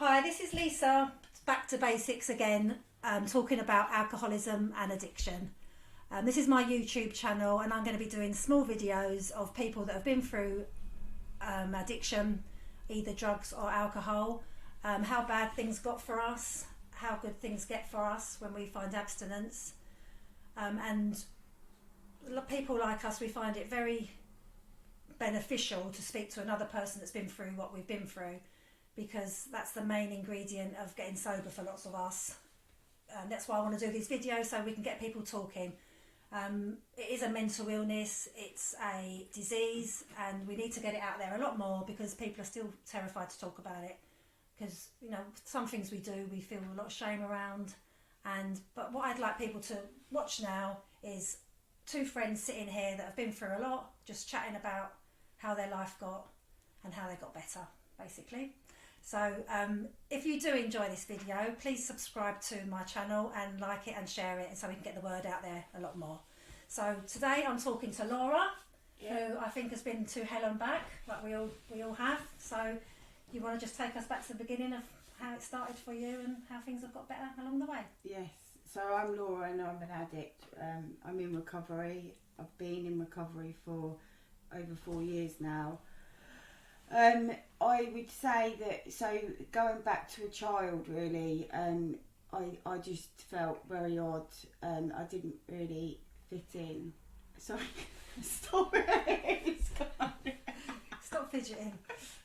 Hi, this is Lisa. Back to basics again, talking about alcoholism and addiction. This is my YouTube channel, and I'm going to be doing small videos of people that have been through addiction, either drugs or alcohol, how bad things got for us, how good things get for us when we find abstinence. And people like us, we find it very beneficial to speak to another person that's been through what we've been through, because that's the main ingredient of getting sober for lots of us. That's why I want to do these videos, so we can get people talking. It is a mental illness, it's a disease, and we need to get it out there a lot more because people are still terrified to talk about it. Because, you know, some things we do, we feel a lot of shame around. But what I'd like people to watch now is two friends sitting here that have been through a lot, just chatting about how their life got and how they got better, basically. So if you do enjoy this video, please subscribe to my channel and like it and share it, so we can get the word out there a lot more. So today I'm talking to Laura, who I think has been to hell and back, like we all have. So you want to just take us back to the beginning of how it started for you and how things have got better along the way? Yes, so I'm Laura and I'm an addict. I'm in recovery. I've been in recovery for over 4 years now. I would say that, so going back to a child really, I just felt very odd. I didn't really fit in. Sorry, stop it. Stop fidgeting.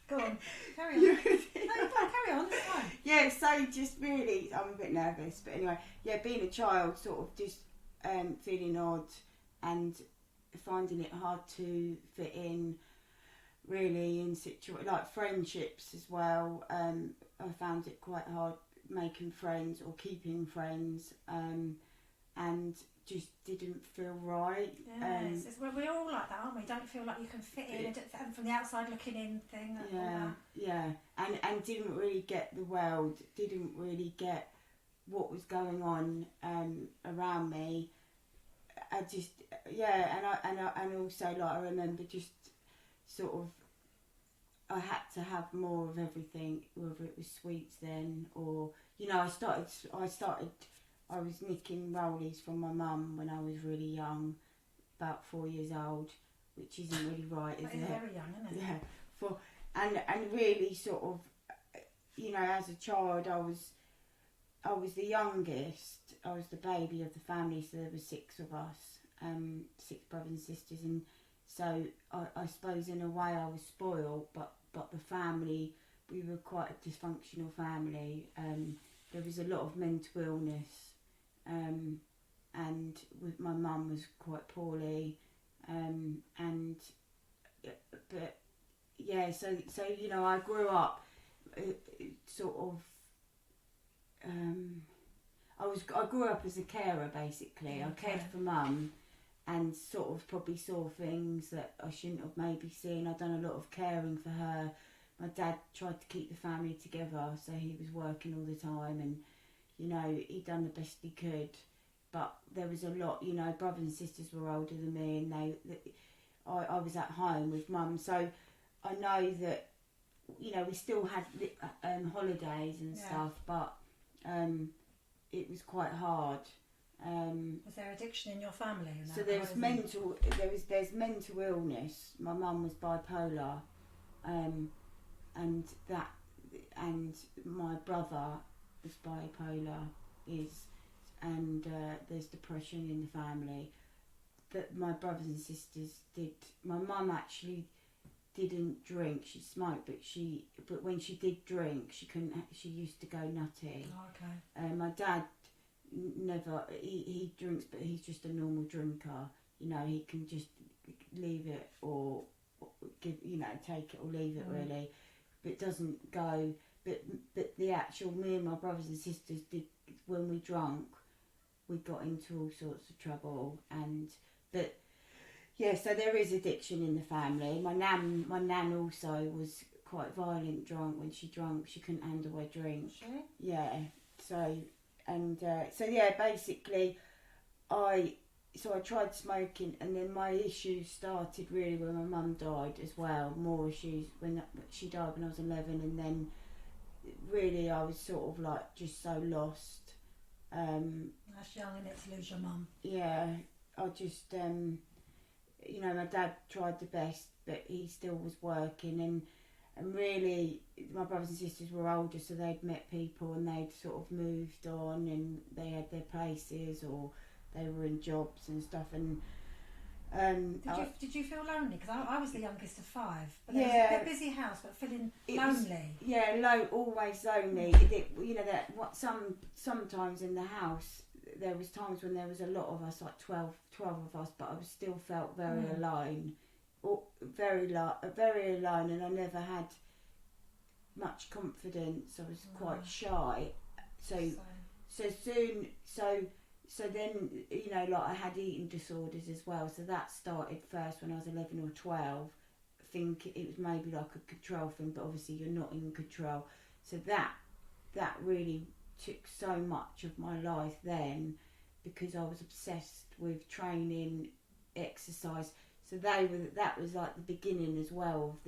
Go on, carry on. No, carry on, it's fine. Yeah, so just really, I'm a bit nervous, but anyway, yeah, being a child, sort of just feeling odd and finding it hard to fit in, really, in like friendships as well. I found it quite hard making friends or keeping friends, and just didn't feel right. Yes, we're all like that, aren't we? Don't feel like you can fit in, and from the outside looking in thing. Yeah, and didn't really get the world, didn't really get what was going on around me. I just, and also, like, I remember just sort of, I had to have more of everything, whether it was sweets then, or, you know, I was nicking rollies from my mum when I was really young, about 4 years old, which isn't really right, is it? Very young, isn't it? Yeah, and really sort of, you know, as a child, I was the youngest. I was the baby of the family, so there were 6 of us, 6 brothers and sisters, and so I suppose in a way I was spoiled, but the family, we were quite a dysfunctional family. There was a lot of mental illness, and my mum was quite poorly, but yeah, so you know, I grew up sort of. I grew up as a carer, basically. I cared for mum, and sort of probably saw things that I shouldn't have maybe seen. I'd done a lot of caring for her. My dad tried to keep the family together, so he was working all the time, and, you know, he'd done the best he could. But there was a lot, you know, brothers and sisters were older than me, and I was at home with mum, so I know that, you know, we still had holidays and stuff, but it was quite hard. Was there addiction in your family? So there's mental illness. My mum was bipolar, and my brother was bipolar, and there's depression in the family. But my brothers and sisters did. My mum actually didn't drink. She smoked, but when she did drink, she couldn't. She used to go nutty. Oh, okay. My dad never. He drinks, but he's just a normal drinker. You know, he can just leave it or give. You know, take it or leave it, really. But doesn't go. But the actual, me and my brothers and sisters did, when we drank, we got into all sorts of trouble, but. Yeah, so there is addiction in the family. My nan also was quite violent drunk. When she drank, she couldn't handle her drink. Sure. Yeah. So yeah, basically, I tried smoking, and then my issues started really when my mum died as well. More issues when she died when I was 11, and then really I was sort of like just so lost. That's young, innit, to lose your mum. Yeah, I just, you know, my dad tried the best, but he still was working, and really my brothers and sisters were older, so they'd met people and they'd sort of moved on and they had their places or they were in jobs and stuff. And did you feel lonely? Because I was the youngest of 5. But yeah, there was a busy house, but feeling lonely. Always lonely. You know that sometimes in the house there was times when there was a lot of us, like 12 of us, but I still felt very alone, or very alone, and I never had much confidence. I was quite shy, so then, you know, like I had eating disorders as well, so that started first when I was 11 or 12. I think it was maybe like a control thing, but obviously you're not in control. So that really took so much of my life then, because I was obsessed with training, exercise. So that was like the beginning as well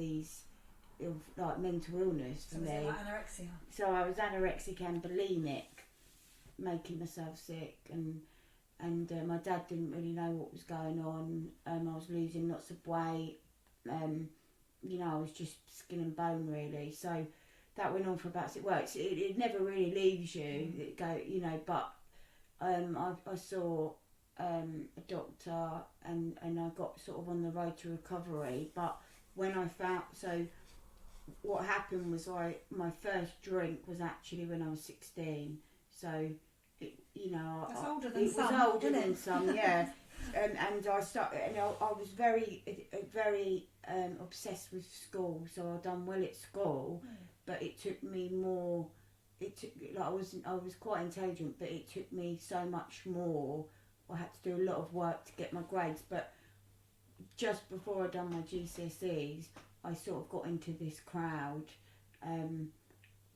of like mental illness for me. Was it like anorexia? So I was anorexic and bulimic, making myself sick, and my dad didn't really know what was going on. I was losing lots of weight. You know, I was just skin and bone really. So that went on for about 6 weeks. It never really leaves you. You know, but I saw a doctor and I got sort of on the road to recovery. But when I found, so what happened was my first drink was actually when I was 16. So you know, that's older than some. It was older than some, yeah. And I started, and I was very obsessed with school. So I'd done well at school, but it took me more. Like I was quite intelligent, but it took me so much more. I had to do a lot of work to get my grades. But just before I'd done my GCSEs, I sort of got into this crowd,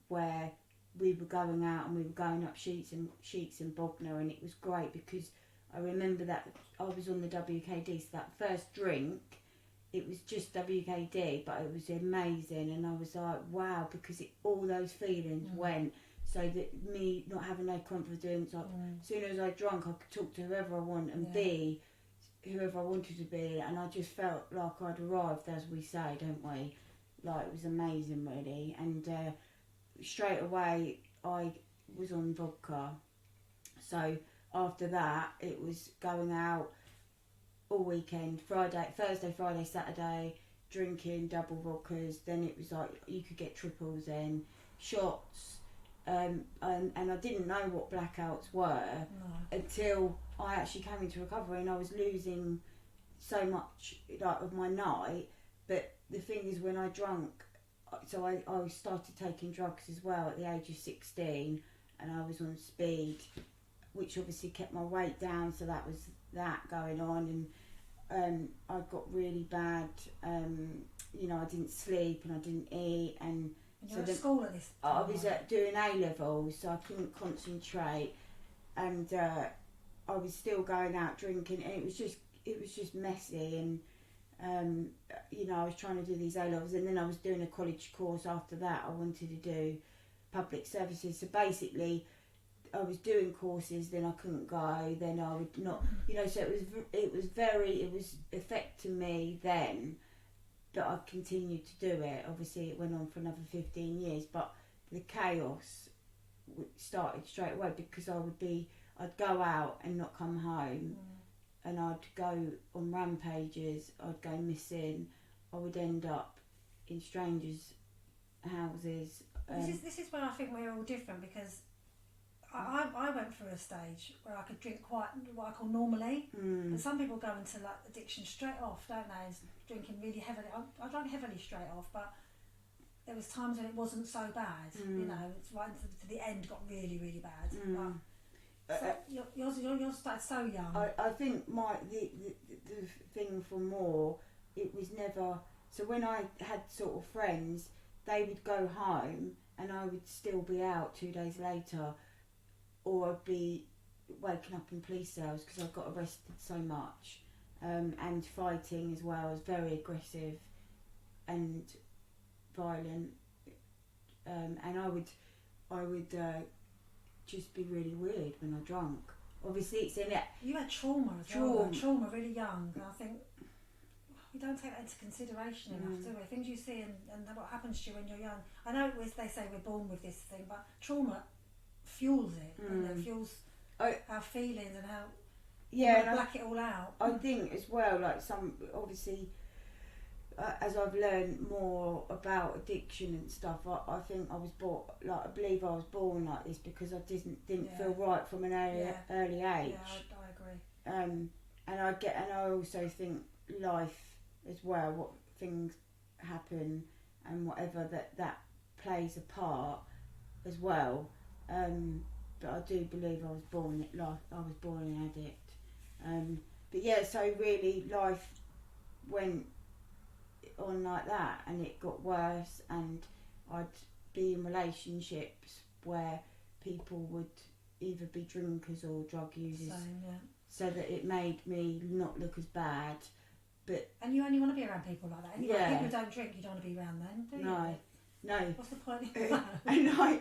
where we were going out and we were going up sheets in Bognor, and it was great because I remember that I was on the WKD, so that first drink, it was just WKD, but it was amazing, and I was like, wow, because all those feelings went, so that me not having no confidence, like, as soon as I drunk, I could talk to whoever I want and be whoever I wanted to be, and I just felt like I'd arrived, as we say, don't we? Like, it was amazing, really, and straight away I was on vodka. So after that it was going out all weekend, Thursday, Friday, Saturday, drinking double vodkas. Then it was like you could get triples and shots, and I didn't know what blackouts were until I actually came into recovery, and I was losing so much like of my night. But the thing is, when I drunk, so I started taking drugs as well at the age of 16, and I was on speed, which obviously kept my weight down, so that was that going on, and I got really bad, you know, I didn't sleep and I didn't eat, and you were at school at this time? I was doing A-levels, so I couldn't concentrate, and I was still going out drinking, and it was just messy, and you know, I was trying to do these A-levels, and then I was doing a college course after that. I wanted to do public services, so basically I was doing courses, then I couldn't go, then I would not, you know, so it was affecting me then, but I continued to do it. Obviously it went on for another 15 years, but the chaos started straight away, because I'd go out and not come home, and I'd go on rampages, I'd go missing, I would end up in strangers' houses. This is where I think we're all different, because I went through a stage where I could drink quite what I call normally, and some people go into like addiction straight off, don't they? And drinking really heavily. I drank heavily straight off, but there was times when it wasn't so bad. You know, it's right to the end got really, really bad. But so yours started so young. I think the thing for more, it was never. So when I had sort of friends, they would go home and I would still be out 2 days later, or I'd be waking up in police cells because I got arrested so much, and fighting as well. I was very aggressive and violent, and I would I would just be really weird when I drunk. Obviously, it's in it. You had trauma as well. Trauma really young, and I think we don't take that into consideration enough, do we? Things you see and what happens to you when you're young. I know they say we're born with this thing, but trauma fuels it, and it fuels our feelings and how we black it all out. I think as well, like some obviously. As I've learned more about addiction and stuff, I think I was born I believe I was born like this because I didn't feel right from an early age. Yeah, I agree. And I also think life as well, what things happen and whatever that plays a part as well. But I do believe I was born an addict. But yeah, so really life went on like that, and it got worse, and I'd be in relationships where people would either be drinkers or drug users. Same, yeah. So that it made me not look as bad. And you only want to be around people like that. Anyway, people who don't drink, you don't want to be around them, do you? No. What's the point of that? And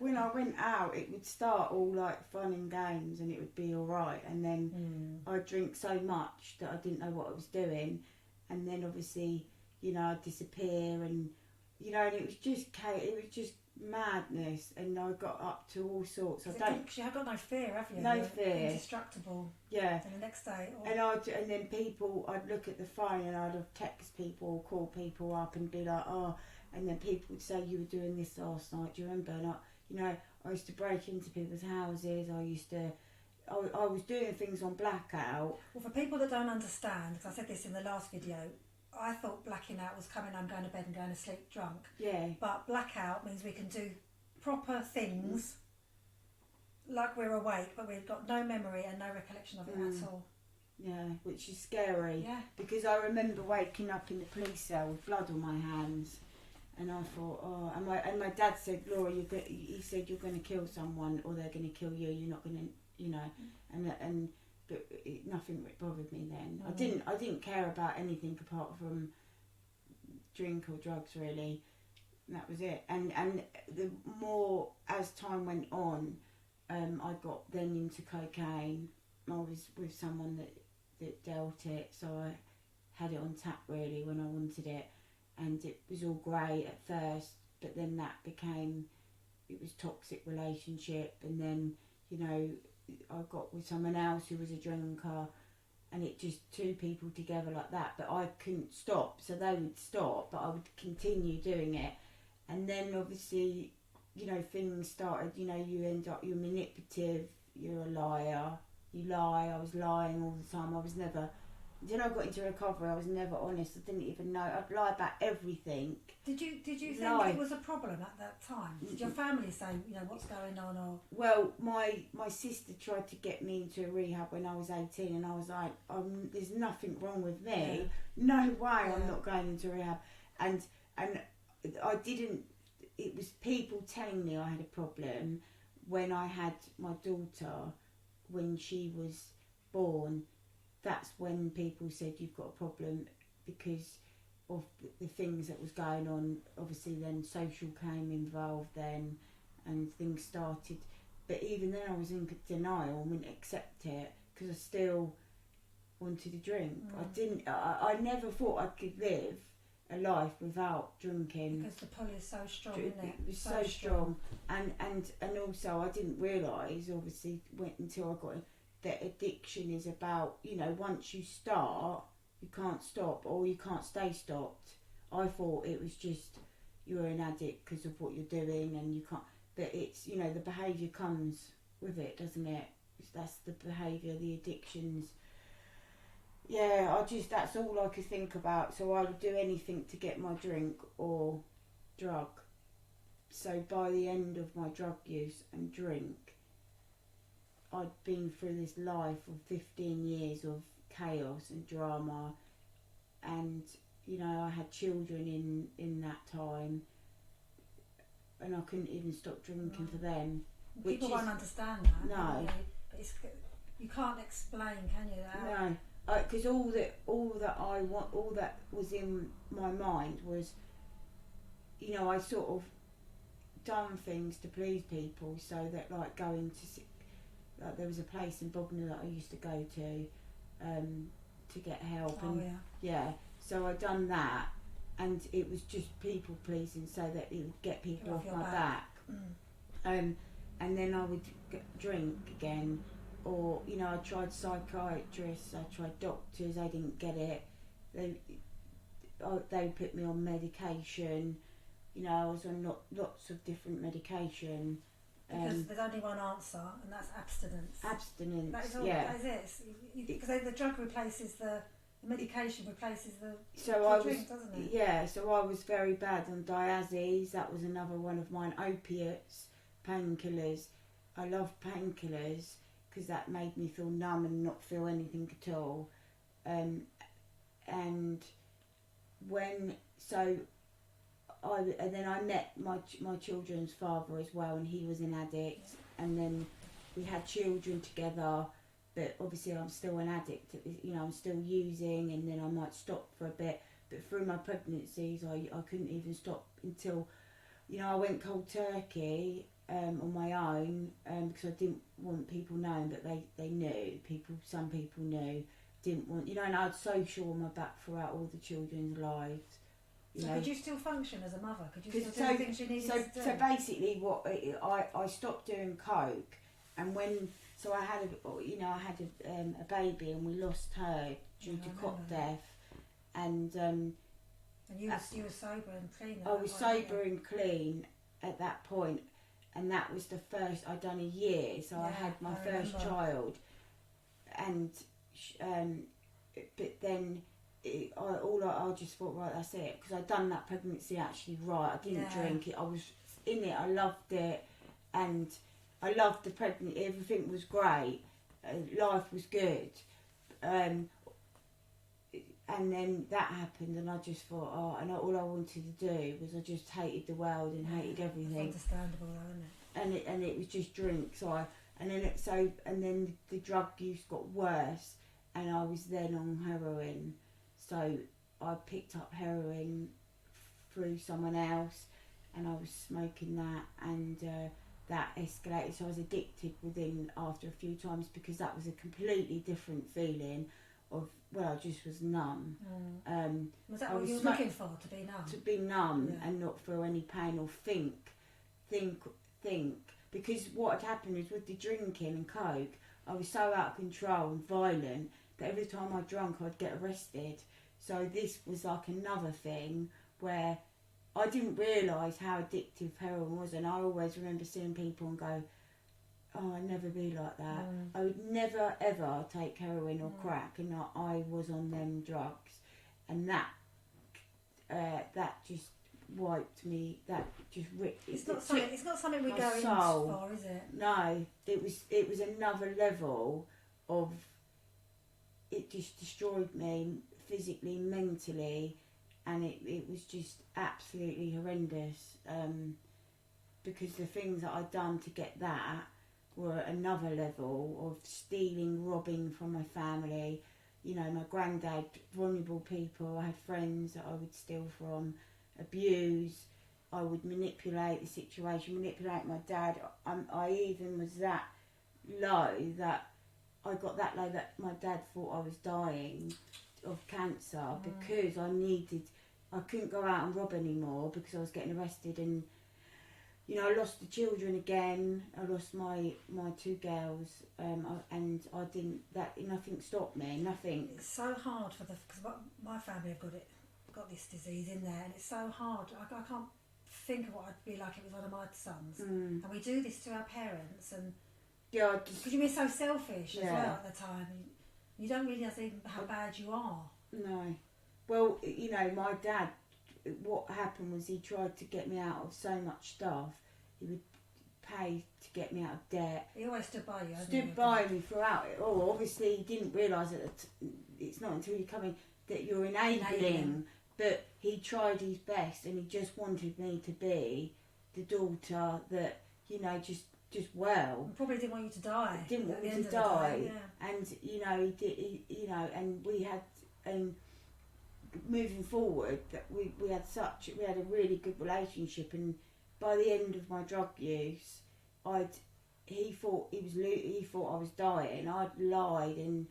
when I went out, it would start all like fun and games, and it would be all right, and then I'd drink so much that I didn't know what I was doing. And then obviously, I'd disappear, and and it was just madness, and I got up to all sorts. Because you've got no fear, have you? No fear. Indestructible. Yeah. And the next day. And then I'd look at the phone, and I'd have text people or call people up and be like, oh, and then people would say, you were doing this last night. Do you remember? And I used to break into people's houses. I was doing things on Blackout. Well, for people that don't understand, because I said this in the last video, I thought blacking out was coming home, going to bed and going to sleep drunk. Yeah. But blackout means we can do proper things like we're awake, but we've got no memory and no recollection of it at all. Yeah, which is scary. Yeah. Because I remember waking up in the police cell with blood on my hands, and I thought, oh, and my dad said, Laura, he said you're going to kill someone or they're going to kill you. You're not going to. But nothing bothered me then. I didn't care about anything apart from drink or drugs, really. And that was it. And the more as time went on, I got then into cocaine. I was with someone that dealt it, so I had it on tap really when I wanted it, and it was all great at first. But then it was toxic relationship, and then I got with someone else who was a drinker, and it just two people together like that. But I couldn't stop, so they would stop, but I would continue doing it. And then obviously, things started. You end up, you're manipulative, you're a liar, you lie. I was lying all the time. I was never. Then I got into recovery. I was never honest. I didn't even know. I'd lie about everything. Did you think it was a problem at that time? Did your family say, what's going on? Or well, my sister tried to get me into a rehab when I was 18, and I was like, there's nothing wrong with me. Yeah. No way, I'm not going into rehab. And I didn't. It was people telling me I had a problem when I had my daughter, when she was born. That's when people said you've got a problem because of the things that was going on. Obviously then social came involved then, and things started. But even then I was in denial and wouldn't accept it because I still wanted to drink. I never thought I could live a life without drinking. Because the pull is so strong, isn't it? It was so strong. And also I didn't realise, obviously, until I got in, that addiction is about, once you start, you can't stop, or you can't stay stopped. I thought it was just you're an addict because of what you're doing, and you can't. But it's the behaviour comes with it, doesn't it? That's the behaviour, the addictions. Yeah, that's all I could think about. So I would do anything to get my drink or drug. So by the end of my drug use and drink, I'd been through this life of 15 years of chaos and drama, and I had children in that time, and I couldn't even stop drinking for them. People won't understand that. No, but you can't explain, can you? No, because all that was in my mind was, I sort of done things to please people, so that like going to like there was a place in Bognor that I used to go to get help, Oh, and yeah. so I done that, and it was just people pleasing, so that it would get people off my back. And then I would drink again, or you know, I tried psychiatrists, I tried doctors, I didn't get it. They put me on medication. You know, I was on lots of different medication. Because there's only one answer, and that's abstinence. Abstinence, that is all, yeah. That is it. Because the drug replaces the medication replaces the drink, doesn't it? Yeah, so I was very bad on diazes. That was another one of mine. Opiates, painkillers. I love painkillers because that made me feel numb and not feel anything at all. And then I met my children's father as well, and he was an addict. And then we had children together, but obviously I'm still an addict. You know, I'm still using, and then I might stop for a bit. But through my pregnancies, I couldn't even stop until, you know, I went cold turkey on my own because I didn't want people knowing, but they knew. Some people knew. Didn't want, you know, and I had social on my back throughout all the children's lives. So could you still function as a mother? Could you still do the things you needed to do? So basically, I stopped doing coke, and I had a baby, and we lost her due to cot death, and you were sober and clean. I was sober and clean at that point, and that was the first I'd done a year. So I had my first child, and but then. I just thought, right, that's it, because I'd done that pregnancy actually right. I didn't drink it. I was in it. I loved it, and I loved the pregnancy. Everything was great. Life was good, and then that happened, and I just thought, and all I wanted to do was I just hated the world and hated everything. That's understandable, though, isn't it? And it was just drink. And then the drug use got worse, and I was then on heroin. So I picked up heroin through someone else, and I was smoking that, and that escalated. So I was addicted after a few times, because that was a completely different feeling of, well, I just was numb. Was that what you were looking for, to be numb? To be numb and not feel any pain or think. Because what had happened is, with the drinking and coke, I was so out of control and violent that every time I drank, I'd get arrested. So this was like another thing where I didn't realise how addictive heroin was, and I always remember seeing people and go, oh, I'd never be like that. I would never ever take heroin or crack, and I was on them drugs, and that just wiped me. That just ripped. It's not something we go in for, is it? No, it was another level of. It just destroyed me physically, mentally, and it was just absolutely horrendous, because the things that I'd done to get that were another level of stealing, robbing from my family. You know, my granddad, vulnerable people. I had friends that I would steal from, abuse. I would manipulate the situation, manipulate my dad. I even was that low that I got that low that my dad thought I was dying of cancer, because I couldn't go out and rob anymore because I was getting arrested, and you know, I lost the children again. I lost my two girls, and I didn't. Nothing stopped me. Nothing. It's so hard because my family have got this disease in there, and it's so hard. I can't think of what I'd be like if it was one of my sons. And we do this to our parents, and because you're so selfish as well at the time. You don't realise even how bad you are. No. Well, you know, my dad, what happened was he tried to get me out of so much stuff. He would pay to get me out of debt. He always stood by you. Stood by me throughout it all. Obviously, he didn't realise that it's not until you come in that you're enabling. But he tried his best, and he just wanted me to be the daughter that, you know, just well. He probably didn't want you to die. Didn't want me to die. And, you know, and we had, moving forward, that we had a really good relationship, and by the end of my drug use, he thought I was dying. I'd lied and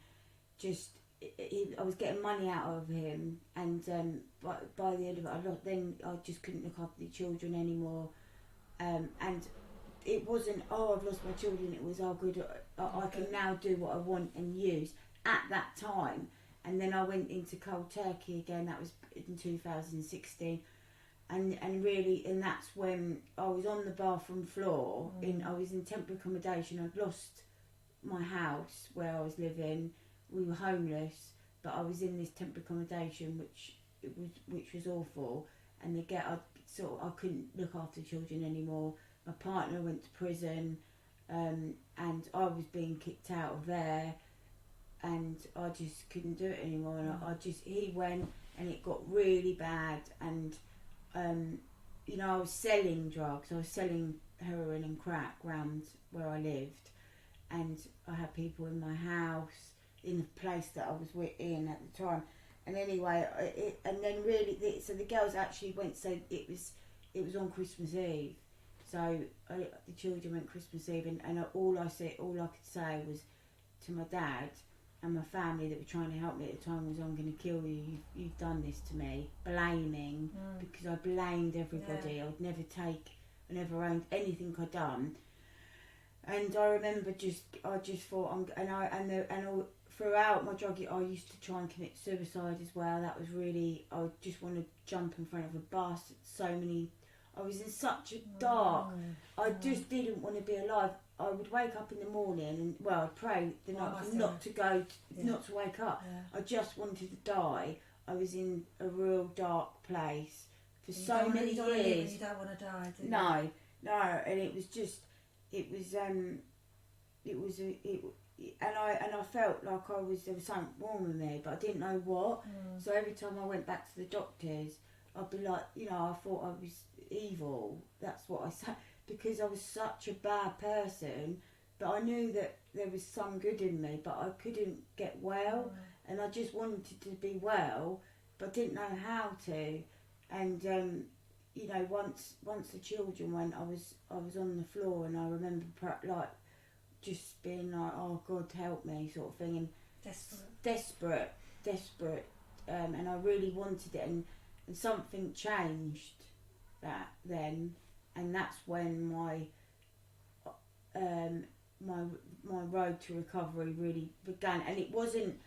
just I was getting money out of him, and by the end of it, I just couldn't look after the children anymore, and it wasn't I've lost my children. It was good. I can now do what I want and use at that time. And then I went into cold turkey again. That was in 2016. And that's when I was on the bathroom floor. I was in temporary accommodation. I'd lost my house where I was living. We were homeless, but I was in this temporary accommodation, which was awful. And I couldn't look after children anymore. My partner went to prison, and I was being kicked out of there, and I just couldn't do it anymore. And he went, and it got really bad, and I was selling drugs. I was selling heroin and crack round where I lived, and I had people in my house, in the place that I was in at the time. And anyway, so the girls actually went. So it was on Christmas Eve. So the children went Christmas Eve, and all I could say was to my dad and my family that were trying to help me at the time was, I'm going to kill you. You've done this to me. Blaming, because I blamed everybody. I never owned anything I'd done. And I remember I just thought, throughout my drug use, I used to try and commit suicide as well. That was really, I just want to jump in front of a bus. I was in such a dark, I just didn't want to be alive. I would wake up in the morning and, I'd pray the night not to wake up. Yeah. I just wanted to die. I was in a real dark place for so many years. You don't want to die, do you? No, and it was just, and I felt like there was something wrong with me, but I didn't know what. So every time I went back to the doctors, I'd be like, I thought I was evil. That's what I said, because I was such a bad person. But I knew that there was some good in me, but I couldn't get well, and I just wanted to be well, but didn't know how to. And once the children went, I was on the floor, and I remember just being like, oh God, help me, sort of thing, and desperate, and I really wanted it, and something changed that then, and that's when my road to recovery really began. And it wasn't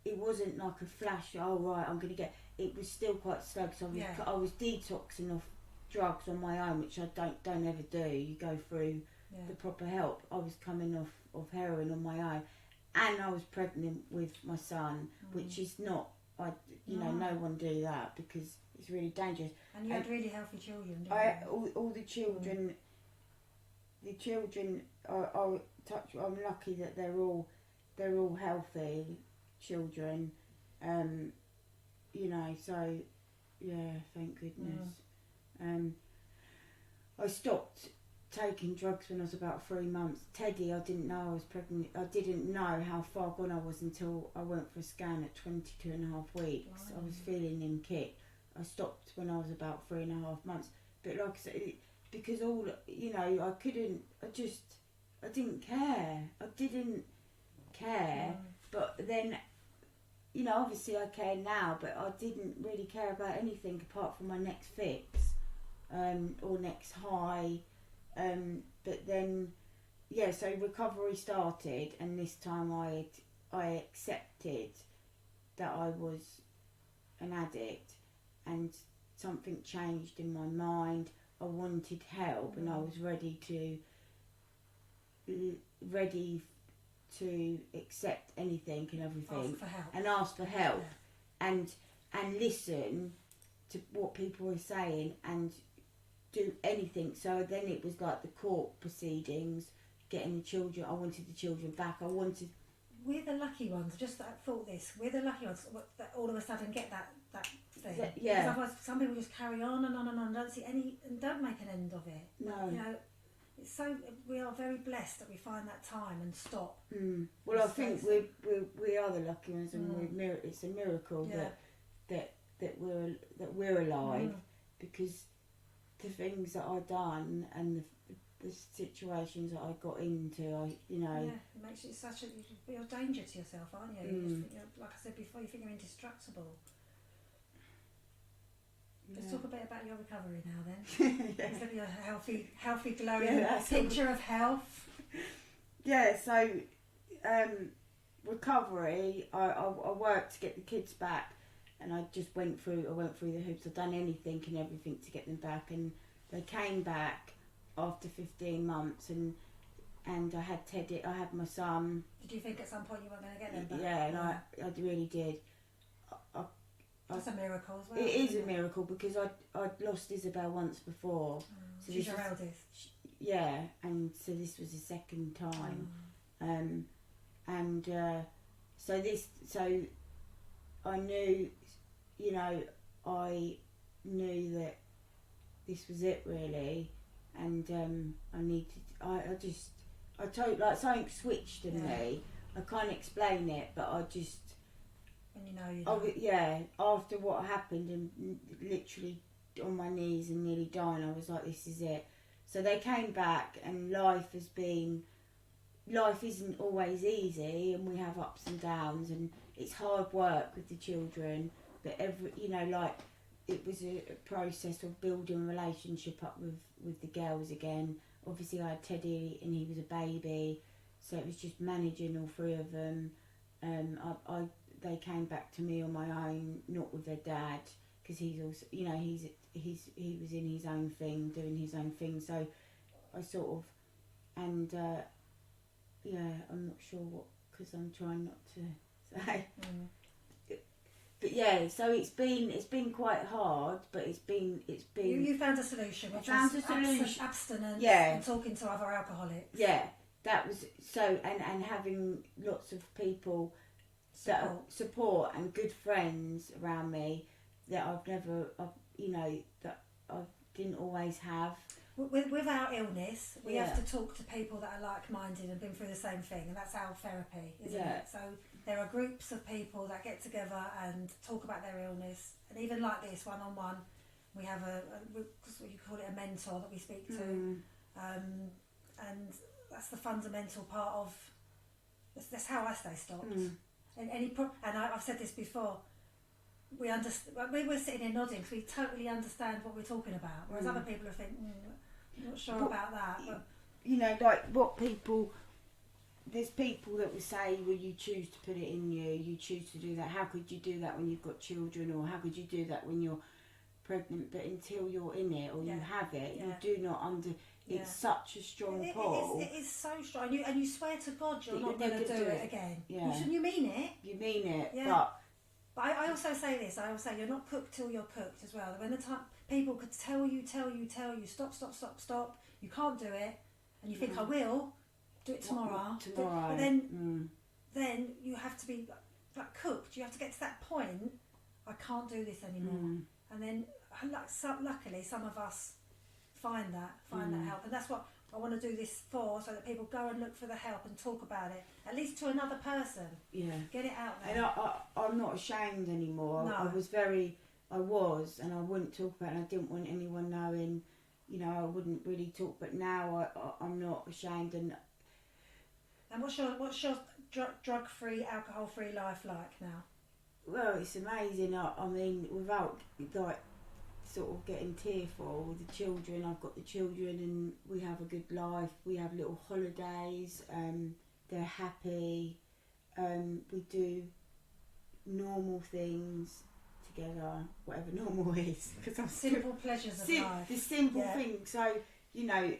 like a flash, oh right, I'm gonna get. It was still quite slow, because I was detoxing off drugs on my own, which I don't ever do. You go through the proper help. I was coming off heroin on my own, and I was pregnant with my son, which is not. No one do that, because it's really dangerous. And you had really healthy children, didn't you? All the children. The children are I'm lucky that they're all healthy children. So yeah, thank goodness. I stopped taking drugs when I was about 3 months. Teddy, I didn't know I was pregnant. I didn't know how far gone I was until I went for a scan at 22 and a half weeks. Wow. I was feeling him kick. I stopped when I was about 3.5 months. But like I said, because I didn't care. I didn't care. But then, obviously I care now, but I didn't really care about anything apart from my next fix, or next high. But then, so recovery started, and this time I accepted that I was an addict, and something changed in my mind. I wanted help, and I was ready to accept anything and everything, ask for help, and listen to what people were saying, and do anything. So then it was like the court proceedings, getting the children. I wanted the children back. We're the lucky ones. Just thought this. We're the lucky ones that all of a sudden get that thing. Because otherwise, some people just carry on and on and on. Don't see any, and don't make an end of it. No. It's so, we are very blessed that we find that time and stop. Well, I think we are the lucky ones, and it's a miracle that we're alive, because the things that I done and the situations that I got into, you know. Yeah, it makes it such a real danger to yourself, aren't you? You just think like I said before, you think you're indestructible. Let's talk a bit about your recovery now then. Yeah. Let's look at your healthy, glowing picture of health. Yeah, so recovery, I worked to get the kids back, and I just went through the hoops. I've done anything and everything to get them back, and they came back after 15 months, and I had Teddy, I had my son. Did you think at some point you were going to get them back? Yeah, and I really did. That's a miracle as well. It is a miracle, because I'd lost Isabel once before. So she's your eldest? Yeah, and so this was the second time. So I knew, you know, I knew that this was it really, and I told, like, something switched in me. I can't explain it, but I just. And you know you don't. Yeah, after what happened, and literally on my knees and nearly dying, I was like, this is it. So they came back, and life isn't always easy, and we have ups and downs, and it's hard work with the children, but it was a process of building a relationship up with the girls again. Obviously I had Teddy, and he was a baby, so it was just managing all three of them. They came back to me on my own, not with their dad, because he's also, you know, he was in his own thing, doing his own thing. So I sort of, and I'm not sure what, because I'm trying not to say. But yeah, so it's been quite hard, but it's been. You found a solution. I found a solution. Abstinence. Yeah. And talking to other alcoholics. Yeah, that was so, and having lots of people. Support and good friends around me that that I didn't always have. With our illness, we have to talk to people that are like-minded and been through the same thing, and that's our therapy, isn't it? So there are groups of people that get together and talk about their illness, and even like this, one-on-one, we have you call it a mentor that we speak to, and that's the fundamental part of. That's how I stay stopped. And I've said this before. We were sitting here nodding because we totally understand what we're talking about. Whereas other people are thinking, I'm not sure about that. But you know, like there's people that will say, well, you choose to put it in you. You choose to do that. How could you do that when you've got children, or how could you do that when you're pregnant? But until you're in it or you have it, you do not It's such a strong pull. It is so strong, and you swear to God you're not going to do it again. Yeah. You mean it. You mean it, but I also say this. I also say you're not cooked till you're cooked as well. When the time people could tell you, stop, you can't do it, and you think I will do it tomorrow. But then you have to be like cooked. You have to get to that point. I can't do this anymore, and then luckily some of us find that help, and that's what I want to do this for, so that people go and look for the help and talk about it, at least to another person. Yeah, get it out there. And I'm not ashamed anymore. No. I was, and I wouldn't talk about it, and I didn't want anyone knowing. You know, I wouldn't really talk, but now I'm not ashamed. And what's your drug-free, alcohol-free life like now? Well, it's amazing. I mean, without like sort of getting tearful, the children, I've got the children, and we have a good life. We have little holidays. They're happy. We do normal things together, whatever normal is. Simple pleasures of life. The simple things. So, you know,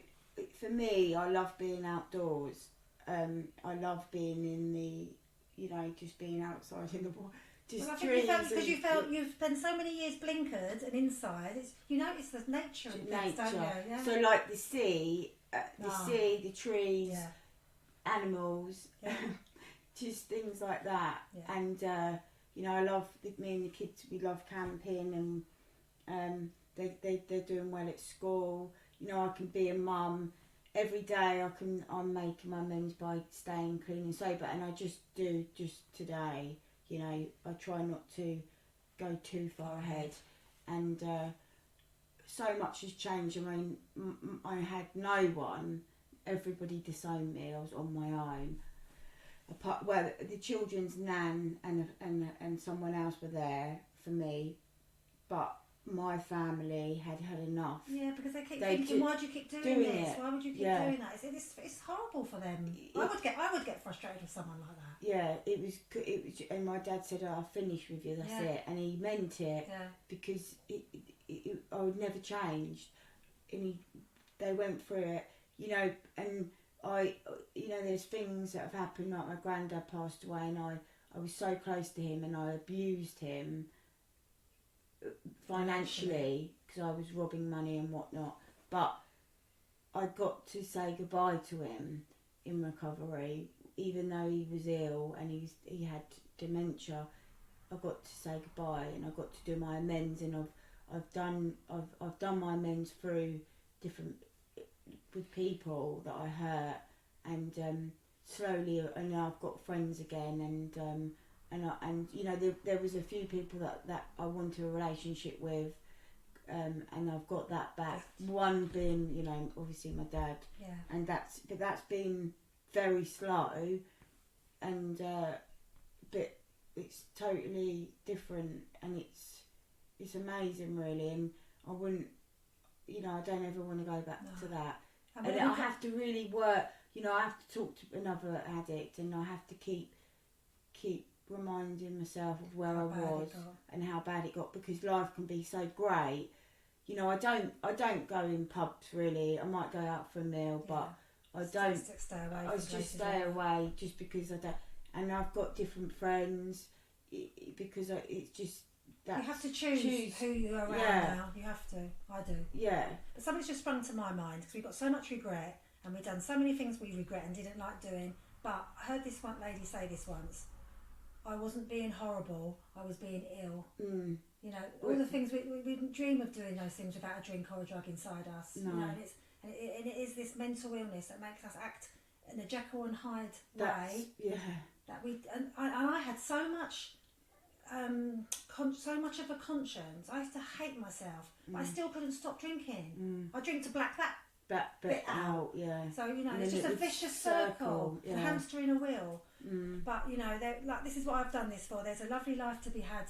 for me, I love being outdoors. I love being in the, you know, just being outside in the water. Because you've spent so many years blinkered and inside, you notice the nature of things, don't you? Yeah. So like the sea, the trees, animals, just things like that. Yeah. And you know, I love me and the kids. We love camping, and they're doing well at school. You know, I can be a mum. Every day I'm making my amends by staying clean and sober, and I just today. You know, I try not to go too far ahead, and so much has changed. I mean, I had no one. Everybody disowned me. I was on my own. Well, the children's nan and someone else were there for me, but my family had had enough. Yeah, because they keep thinking, why do you keep doing this? Why would you keep doing that? It's horrible for them. I would get frustrated with someone like that. Yeah, it was, and my dad said, "Oh, I'll finish with you. That's it," and he meant it because I would never changed, and they went through it, you know, and there's things that have happened, like my granddad passed away, and I was so close to him, and I abused him financially because I was robbing money and whatnot, but I got to say goodbye to him in recovery, even though he was ill and he had dementia. I got to say goodbye, and I got to do my amends, and I've done my amends through different with people that I hurt, and slowly, and now I've got friends again, and you know, there was a few people that I wanted a relationship with, and I've got that back. One being, you know, obviously my dad, and that's been very slow, and but it's totally different, and it's amazing, really, and I wouldn't, you know, I don't ever want to go back to that. And I have to really work, you know, I have to talk to another addict, and I have to keep reminding myself of where I was and how bad it got, because life can be so great. You know, I don't go in pubs really. I might go out for a meal, but I don't. Stay away. I just stay away just because I don't. And I've got different friends because it's just that you have to choose who you're around now. You have to. I do. Yeah. But something's just sprung to my mind because we've got so much regret, and we've done so many things we regret and didn't like doing. But I heard this one lady say this once. I wasn't being horrible. I was being ill. Mm. You know, all the things we didn't dream of doing those things without a drink or a drug inside us. No. You know, and it is this mental illness that makes us act in a Jekyll and Hyde way. Yeah. That and I had so much, so much of a conscience. I used to hate myself, but I still couldn't stop drinking. I drink to black that bit out. Yeah. So you know, it's just a vicious circle, a hamster in a wheel. But you know, like this is what I've done this for. There's a lovely life to be had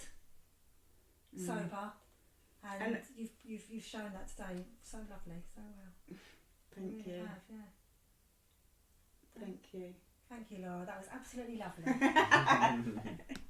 sober, and you've shown that today so lovely, so well. Thank you. Thank you. Thank you, Laura. That was absolutely lovely.